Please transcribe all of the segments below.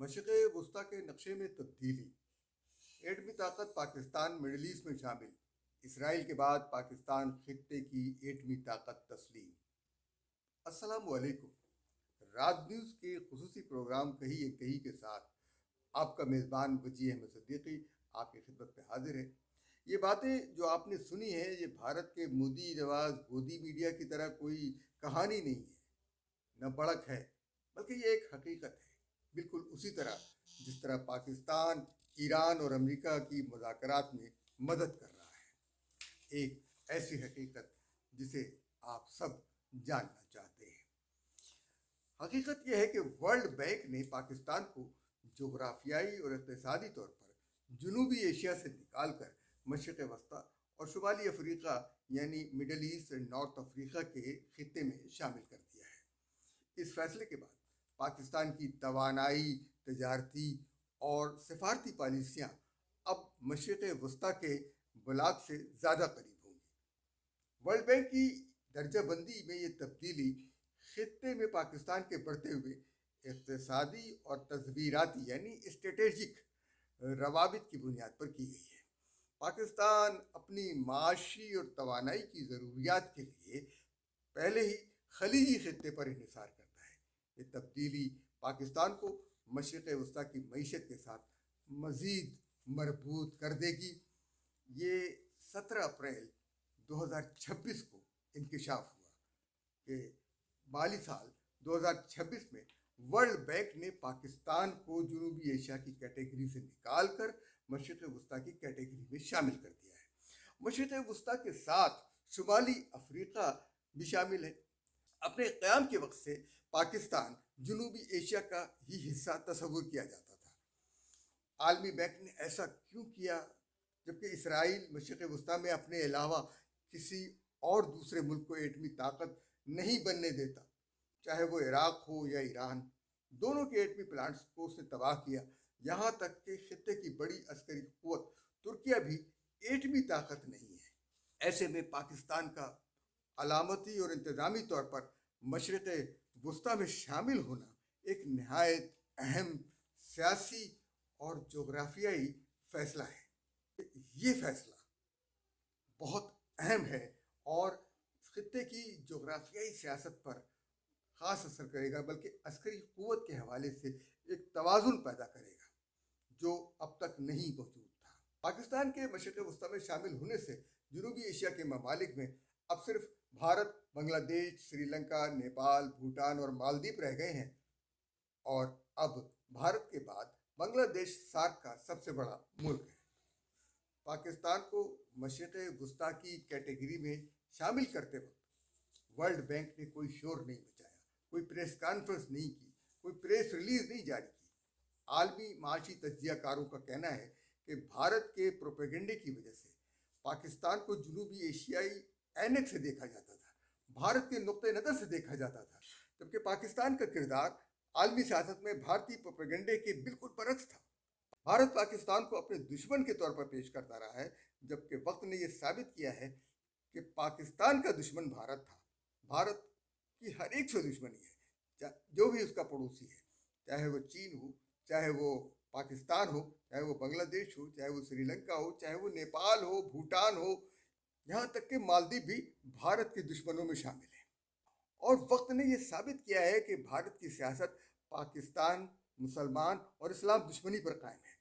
مشرق وسطی کے نقشے میں تبدیلی، ایٹمی طاقت پاکستان مڈل ایسٹ میں شامل، اسرائیل کے بعد پاکستان خطے کی ایٹمی طاقت تسلیم۔ السلام علیکم۔ رات نیوز کے خصوصی پروگرام کہی کہی کے ساتھ آپ کا میزبان وجیح احمد صدیقی آپ کی خدمت میں حاضر ہے۔ یہ باتیں جو آپ نے سنی ہیں یہ بھارت کے مودی نواز گودی میڈیا کی طرح کوئی کہانی نہیں ہے، نہ بڑک ہے، بلکہ یہ ایک حقیقت ہے، بالکل اسی طرح جس طرح پاکستان ایران اور امریکہ کی مذاکرات میں مدد کر رہا ہے، ایک ایسی حقیقت جسے آپ سب جاننا چاہتے ہیں۔ حقیقت یہ ہے کہ ورلڈ بینک نے پاکستان کو جغرافیائی اور اقتصادی طور پر جنوبی ایشیا سے نکال کر مشرق وسطی اور شمالی افریقہ یعنی مڈل ایسٹ اینڈ نارتھ افریقہ کے خطے میں شامل کر دیا ہے۔ اس فیصلے کے بعد پاکستان کی توانائی، تجارتی اور سفارتی پالیسیاں اب مشرق وسطی کے بلاک سے زیادہ قریب ہوں گی۔ ورلڈ بینک کی درجہ بندی میں یہ تبدیلی خطے میں پاکستان کے بڑھتے ہوئے اقتصادی اور تصویراتی یعنی اسٹریٹجک روابط کی بنیاد پر کی گئی ہے۔ پاکستان اپنی معاشی اور توانائی کی ضروریات کے لیے پہلے ہی خلیجی خطے پر انحصار کرتا ہے۔ یہ تبدیلی پاکستان کو مشرق وسطی کی معیشت کے ساتھ مزید مربوط کر دے گی۔ یہ 17 اپریل 2026 کو انکشاف ہوا کہ مالی سال 2026 میں ورلڈ بینک نے پاکستان کو جنوبی ایشیا کی کیٹیگری سے نکال کر مشرق وسطی کی کیٹیگری میں شامل کر دیا ہے۔ مشرق وسطی کے ساتھ شمالی افریقہ بھی شامل ہے۔ اپنے قیام کے وقت سے پاکستان جنوبی ایشیا کا ہی حصہ تصور کیا جاتا تھا۔ عالمی بینک نے ایسا کیوں کیا جبکہ اسرائیل مشرق وسطی میں اپنے علاوہ کسی اور دوسرے ملک کو ایٹمی طاقت نہیں بننے دیتا؟ چاہے وہ عراق ہو یا ایران، دونوں کے ایٹمی پلانٹس کو اس نے تباہ کیا۔ یہاں تک کہ خطے کی بڑی عسکری قوت ترکیہ بھی ایٹمی طاقت نہیں ہے۔ ایسے میں پاکستان کا علامتی اور انتظامی طور پر مشرق وسطی میں شامل ہونا ایک نہایت اہم سیاسی اور جغرافیائی فیصلہ ہے۔ یہ فیصلہ بہت اہم ہے اور خطے کی جغرافیائی سیاست پر خاص اثر کرے گا، بلکہ عسکری قوت کے حوالے سے ایک توازن پیدا کرے گا جو اب تک نہیں موجود تھا۔ پاکستان کے مشرق وسطی میں شامل ہونے سے جنوبی ایشیا کے ممالک میں اب صرف بھارت، بنگلہ دیش، سری لنکا، نیپال، بھوٹان اور مالدیپ رہ گئے ہیں، اور اب بھارت کے بعد بنگلہ دیش سارک کا سب سے بڑا ملک ہے۔ پاکستان کو مشرق وسطی کی کیٹیگری میں شامل کرتے وقت ورلڈ بینک نے کوئی شور نہیں مچایا، کوئی پریس کانفرنس نہیں کی، کوئی پریس ریلیز نہیں جاری کی۔ عالمی معاشی تجزیہ کاروں کا کہنا ہے کہ بھارت کے پروپیگنڈے کی وجہ سے پاکستان کو جنوبی ایشیائی اینک سے دیکھا جاتا تھا، بھارت کے نقطۂ نظر سے دیکھا جاتا تھا، جبکہ پاکستان کا کردار عالمی سیاست میں بھارتی پروپیگنڈے کے بالکل برعکس تھا۔ بھارت پاکستان کو اپنے دشمن کے طور پر پیش کرتا رہا ہے، جبکہ وقت نے یہ ثابت کیا ہے کہ پاکستان کا دشمن بھارت تھا۔ بھارت کی ہر ایک سے دشمنی ہے، جو بھی اس کا پڑوسی ہے، چاہے وہ چین ہو، چاہے وہ پاکستان ہو، چاہے وہ بنگلہ دیش ہو، چاہے وہ سری لنکا ہو، چاہے وہ نیپال ہو، بھوٹان ہو، یہاں تک کہ مالدیپ بھی بھارت کے دشمنوں میں شامل ہیں۔ اور وقت نے یہ ثابت کیا ہے کہ بھارت کی سیاست پاکستان، مسلمان اور اسلام دشمنی پر قائم ہے،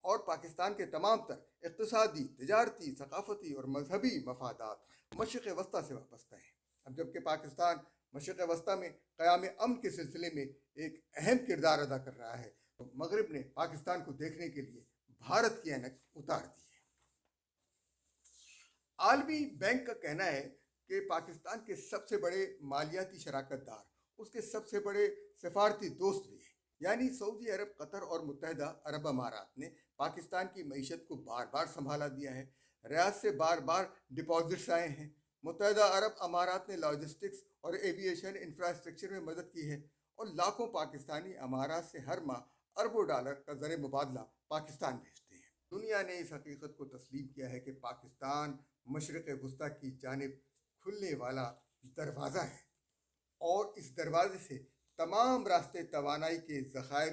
اور پاکستان کے تمام تر اقتصادی، تجارتی، ثقافتی اور مذہبی مفادات مشرق وسطی سے وابستہ ہیں۔ اب جبکہ پاکستان مشرق وسطی میں قیام امن کے سلسلے میں ایک اہم کردار ادا کر رہا ہے، تو مغرب نے پاکستان کو دیکھنے کے لیے بھارت کی اینک اتار دی ہے۔ عالمی بینک کا کہنا ہے کہ پاکستان کے سب سے بڑے مالیاتی شراکت دار اس کے سب سے بڑے سفارتی دوست بھی ہیں، یعنی سعودی عرب، قطر اور متحدہ عرب امارات نے پاکستان کی معیشت کو بار بار سنبھالا دیا ہے۔ ریاض سے بار بار ڈپازٹس آئے ہیں۔ متحدہ عرب امارات نے لاجسٹکس اور ایویشن انفراسٹرکچر میں مدد کی ہے، اور لاکھوں پاکستانی امارات سے ہر ماہ اربوں ڈالر کا زر مبادلہ پاکستان بھیجتے ہیں۔ دنیا نے اس حقیقت کو تسلیم کیا ہے کہ پاکستان مشرق وسطی کی جانب کھلنے والا دروازہ ہے، اور اس دروازے سے تمام راستے توانائی کے ذخائر